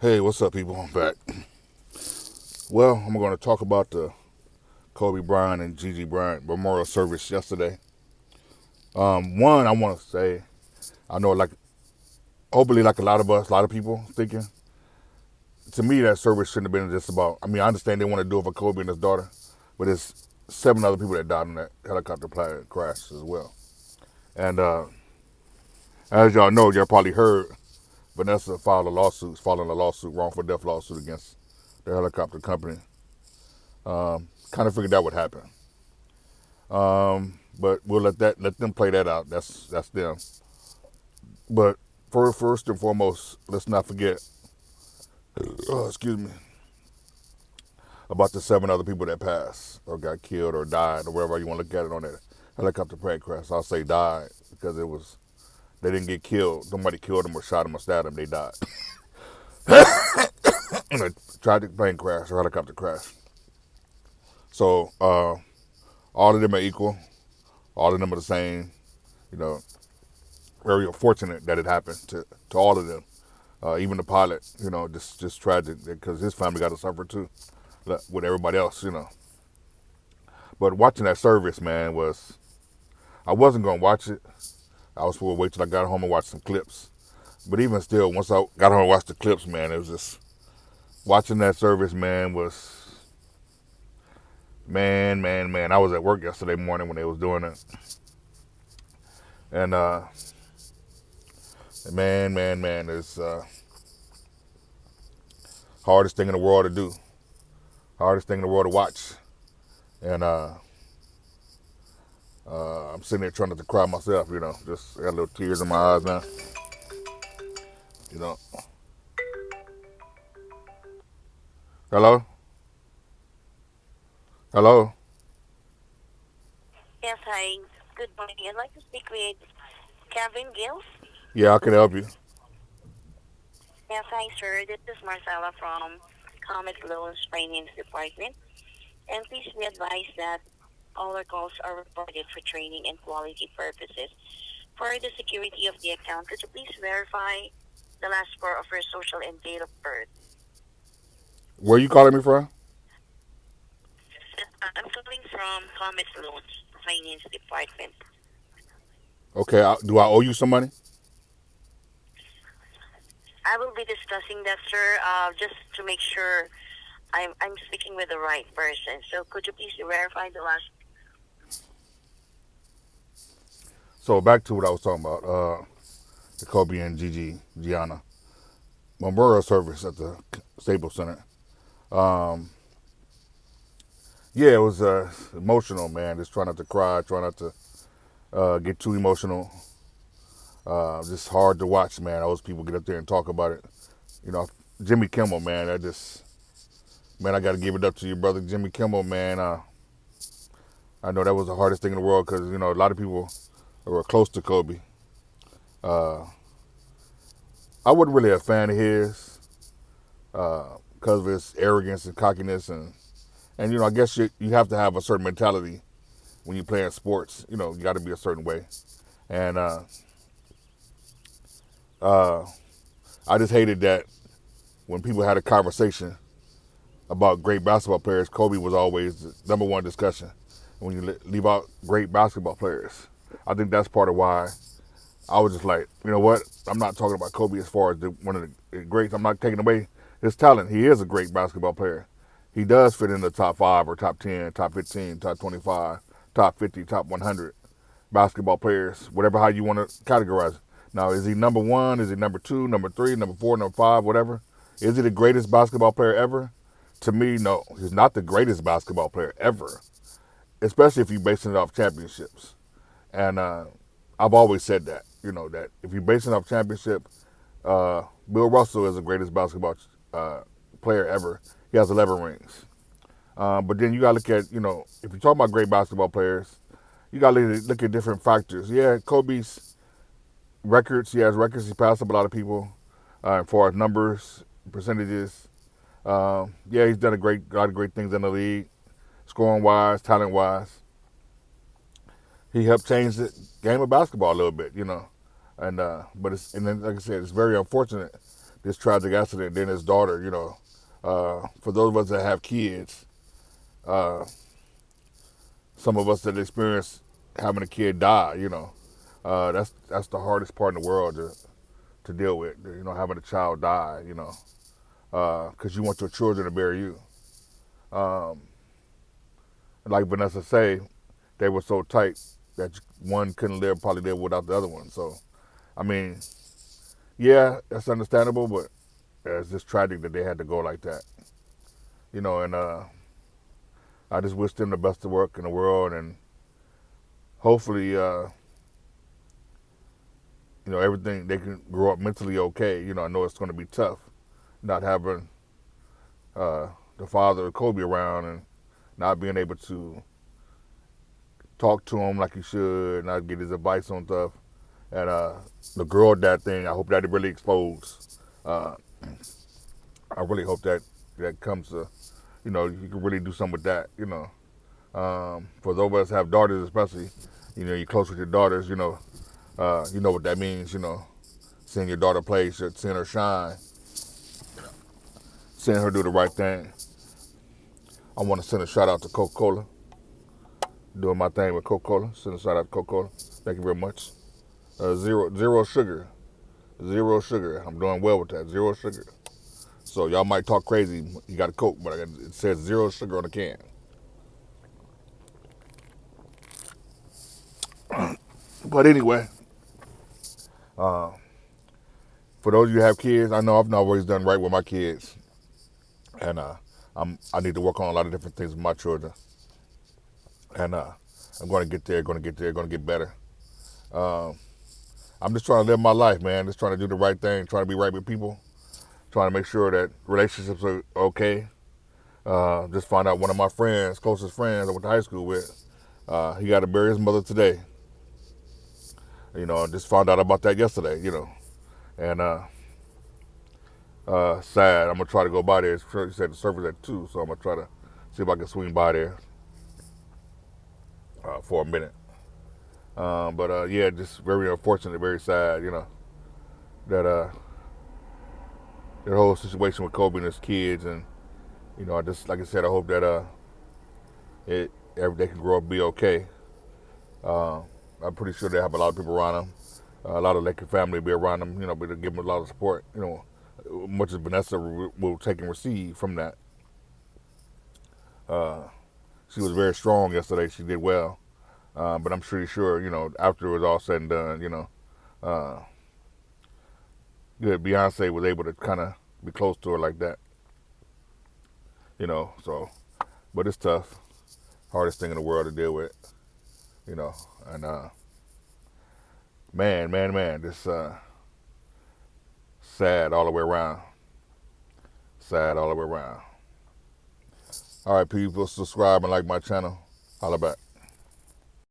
Hey, what's up, people? I'm back. Well, I'm going to talk about the Kobe Bryant and Gigi Bryant memorial service yesterday. One, I want to say, I know, hopefully, like a lot of us, a lot of people thinking, to me, that service shouldn't have been just about. I mean, I understand they want to do it for Kobe and his daughter, but there's 7 other people that died in that helicopter plane crash as well. And as y'all know, y'all probably heard Vanessa filing a lawsuit, wrongful death lawsuit against the helicopter company. Kind of figured that would happen. But we'll let them play that out. That's them. But first and foremost, let's not forget, excuse me, about the 7 other people that passed or got killed or died or whatever you want to look at it on that helicopter plane crash. I'll say died because they didn't get killed. Nobody killed them or shot them or stabbed them. They died in a tragic plane crash or helicopter crash. So all of them are equal. All of them are the same. You know, very fortunate that it happened to all of them. Even the pilot, just tragic because his family got to suffer too, with everybody else. But watching that service, man, I wasn't gonna watch it. I was supposed to wait till I got home and watch some clips. But even still, once I got home and watched the clips, man, it was just watching that service, man, was man. I was at work yesterday morning when they was doing it, and man, it's hardest thing in the world to do, hardest thing in the world to watch, and I'm sitting there trying not to cry myself, just got little tears in my eyes now, you know. Hello? Hello? Yes, hi. Good morning. I'd like to speak with Kevin Gill. Yeah, I can help you. Yes, hi, sir. This is Marcella from Comet Loans Finance Department. And please be advised that all our calls are recorded for training and quality purposes. For the security of the account, could you please verify the last four of your social and date of birth? Where you calling me from? I'm calling from Comet Loans Finance Department. Okay, do I owe you some money? I will be discussing that, sir, just to make sure I'm speaking with the right person. So could you please verify the last? So back to what I was talking about, the Kobe and Gigi Gianna memorial service at the Staples Center. Um, yeah, it was emotional, man. Just try not to cry, try not to get too emotional. Just hard to watch, man. Those people get up there and talk about it. You know, Jimmy Kimmel, man. Man, I got to give it up to your brother, Jimmy Kimmel, man. I know that was the hardest thing in the world because a lot of people were close to Kobe. Uh, I wasn't really a fan of his because of his arrogance and cockiness, and I guess you have to have a certain mentality when you're playing sports. You got to be a certain way, and uh, I just hated that when people had a conversation about great basketball players, Kobe was always the number one discussion. When you leave out great basketball players, I think that's part of why I was just like, you know what? I'm not talking about Kobe as far as one of the greats. I'm not taking away his talent. He is a great basketball player. He does fit in the top 5 or top 10, top 15, top 25, top 50, top 100 basketball players, whatever how you want to categorize it. Now, is he number 1? Is he number 2, number 3, number 4, number 5, whatever? Is he the greatest basketball player ever? To me, no. He's not the greatest basketball player ever, especially if you're basing it off championships. And I've always said that, that if you're basing it off championship, Bill Russell is the greatest basketball player ever. He has 11 rings. But then you got to look at, if you're talking about great basketball players, you got to look at different factors. Yeah, Kobe's records, he has records. He passed up a lot of people as far as numbers, percentages. Yeah, he's done a lot of great things in the league, scoring wise, talent wise. He helped change the game of basketball a little bit. And but and then like I said, it's very unfortunate this tragic accident. Then his daughter, for those of us that have kids, uh, some of us that experience having a kid die, that's the hardest part in the world to deal with. Having a child die, because you want your children to bury you. Um, like Vanessa say, they were so tight that one couldn't probably live without the other one. So, I mean, yeah, that's understandable, but it's just tragic that they had to go like that. And I just wish them the best of work in the world, and hopefully, everything, they can grow up mentally okay. I know it's going to be tough not having the father of Kobe around and not being able to talk to him like he should, not get his advice on stuff. And the girl dad thing, I hope that it really exposed. I really hope that comes to, you can really do something with that, for those of us have daughters especially, you're close with your daughters, you know what that means, seeing your daughter play, seeing her shine, seeing her do the right thing. I want to send a shout out to Coca-Cola, doing my thing with Coca-Cola. Send a shout out to Coca-Cola. Thank you very much. Zero sugar. Zero sugar. I'm doing well with that. Zero sugar. So y'all might talk crazy. You got a Coke, but it says zero sugar on the can. But anyway, for those of you who have kids, I know I've not always done right with my kids, and I need to work on a lot of different things with my children, and I'm going to get there, going to get better. I'm just trying to live my life, man. Just trying to do the right thing, trying to be right with people, trying to make sure that relationships are okay. Just found out one of my friends, closest friends I went to high school with, he got to bury his mother today. Just found out about that yesterday, and sad. I'm gonna try to go by there. He said the service at 2, so I'm gonna try to see if I can swing by there for a minute. But yeah, just very unfortunate, very sad, that that whole situation with Kobe and his kids, and I just, like I said, I hope that they can grow up and be okay. I'm pretty sure they have a lot of people around them. A lot of Laker family be around them, but to give them a lot of support, much as Vanessa will take and receive from that. She was very strong yesterday. She did well. But I'm pretty sure, after it was all said and done, Beyonce was able to kind of be close to her like that. So, but it's tough. Hardest thing in the world to deal with, and man, this sad all the way around. Sad all the way around. All right, people, subscribe and like my channel. Holla back.